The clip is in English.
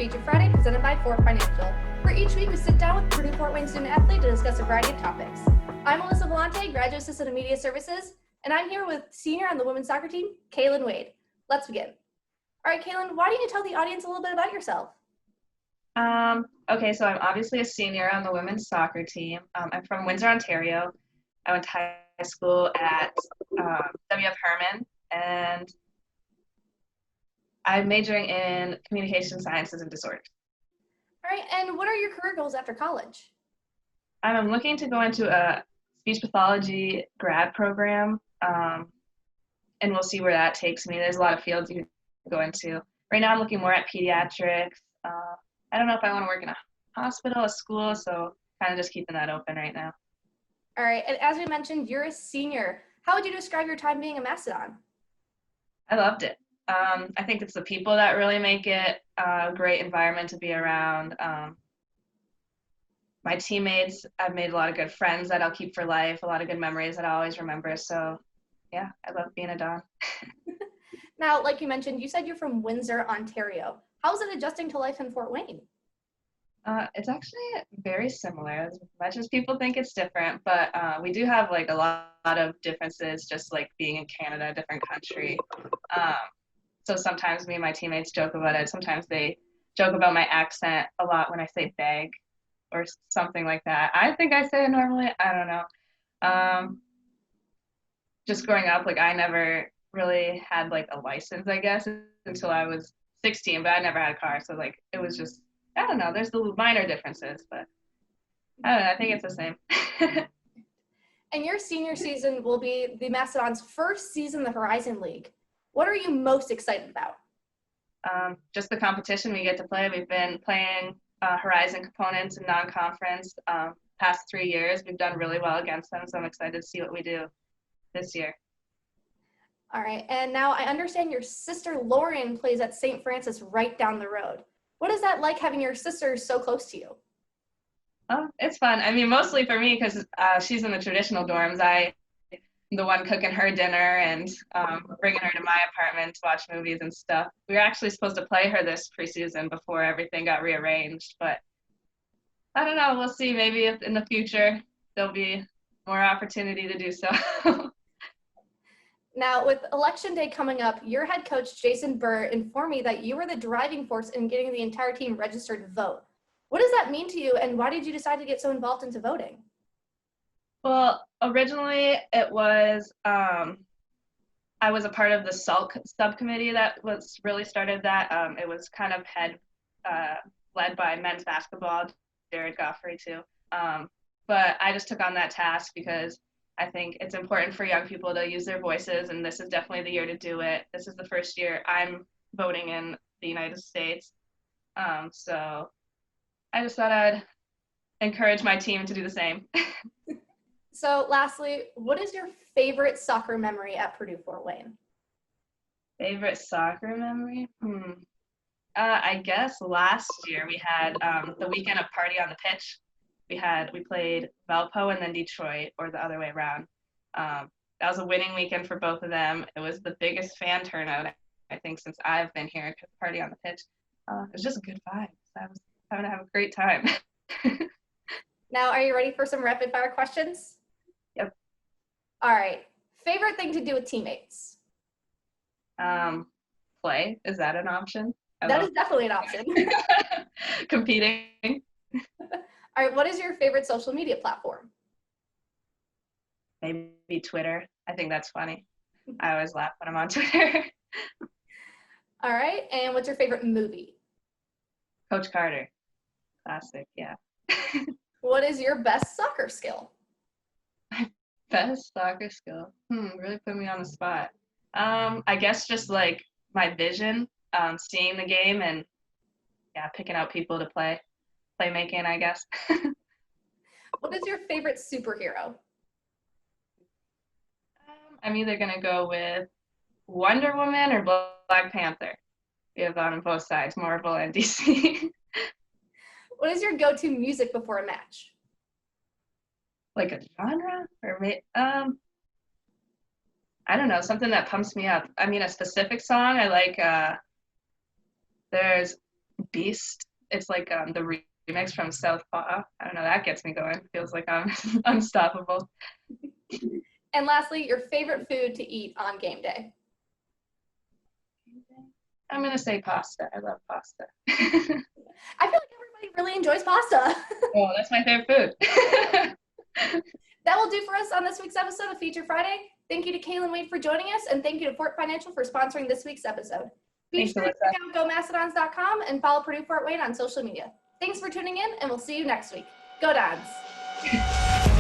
Feature Friday presented by Fort Financial, where each week we sit down with Purdue Fort Wayne student athlete to discuss a variety of topics. I'm Alissa Volante, graduate assistant in media services, and I'm here with senior on the women's soccer team, Kailyn Wade. Let's begin. All right, Kailyn, why don't you tell the audience a little bit about yourself? Okay, so I'm obviously a senior on the women's soccer team. I'm from Windsor, Ontario. I went to high school at W.F. Herman, and I'm majoring in communication sciences and disorders. All right, and what are your career goals after college? I'm looking to go into a speech pathology grad program, and we'll see where that takes me. There's a lot of fields you can go into. Right now I'm looking more at pediatrics. I don't know if I want to work in a hospital, a school, so kind of just keeping that open right now. All right, and as we mentioned, you're a senior. How would you describe your time being a Mastodon? I loved it. I think it's the people that really make it a great environment to be around. My teammates, I've made a lot of good friends that I'll keep for life, a lot of good memories that I'll always remember. So yeah, I love being a Don. Now, like you mentioned, you said you're from Windsor, Ontario. How's it adjusting to life in Fort Wayne? It's actually very similar, as much as people think it's different, but we do have like a lot of differences, just like being in Canada, a different country. So sometimes me and my teammates joke about it. Sometimes they joke about my accent a lot when I say beg or something like that. I think I say it normally. I don't know. Just growing up, like I never really had like a license, I guess, until I was 16, but I never had a car. So like it was just, I don't know, there's the minor differences, but I don't know, I think it's the same. And your senior season will be the Mastodons' first season in the Horizon League. What are you most excited about? Just the competition we get to play. We've been playing Horizon components in non-conference past 3 years. We've done really well against them, so I'm excited to see what we do this year. All right, and now I understand your sister Lauren plays at St. Francis right down the road. What is that like having your sister so close to you? Oh, it's fun. I mean, mostly for me because she's in the traditional dorms. I'm the one cooking her dinner and bringing her to my apartment to watch movies and stuff. We were actually supposed to play her this preseason before everything got rearranged, but I don't know. We'll see. Maybe if in the future there'll be more opportunity to do so. Now, with Election Day coming up, your head coach, Jason Burr, informed me that you were the driving force in getting the entire team registered to vote. What does that mean to you, and why did you decide to get so involved into voting? Well, originally it was, I was a part of the SALC subcommittee that was really started that. It was kind of led by men's basketball, Jared Goffrey too. But I just took on that task because I think it's important for young people to use their voices, and this is definitely the year to do it. This is the first year I'm voting in the United States. So I just thought I'd encourage my team to do the same. So lastly, what is your favorite soccer memory at Purdue Fort Wayne? Favorite soccer memory? I guess last year we had the weekend of Party on the Pitch. We played Valpo and then Detroit, or the other way around. That was a winning weekend for both of them. It was the biggest fan turnout, I think, since I've been here, Party on the Pitch. It was just a good vibe. I was having to have a great time. Now, are you ready for some rapid fire questions? Yep. All right. Favorite thing to do with teammates? Play. Is that an option? That is definitely an option. Competing. All right. What is your favorite social media platform? Maybe Twitter. I think that's funny. I always laugh when I'm on Twitter. All right. And what's your favorite movie? Coach Carter. Classic, yeah. What is your best soccer skill? My best soccer skill? Really put me on the spot. I guess just like my vision, seeing the game and yeah, picking out people to playmaking, I guess. What is your favorite superhero? I'm either gonna go with Wonder Woman or Black Panther. We have on both sides, Marvel and DC. What is your go-to music before a match? Like a genre? Or I don't know, something that pumps me up. I mean, a specific song, I like, there's Beast. It's like the remix from Southpaw. I don't know, that gets me going. Feels like I'm unstoppable. And lastly, your favorite food to eat on game day. I'm gonna say pasta. I love pasta. I feel like everybody really enjoys pasta. Oh, that's my favorite food. That will do for us on this week's episode of Feature Friday. Thank you to Kailyn Wade for joining us, and thank you to Fort Financial for sponsoring this week's episode. Be sure to check out GoMastodons.com and follow Purdue Fort Wayne on social media. Thanks for tuning in, and we'll see you next week. Go Dons!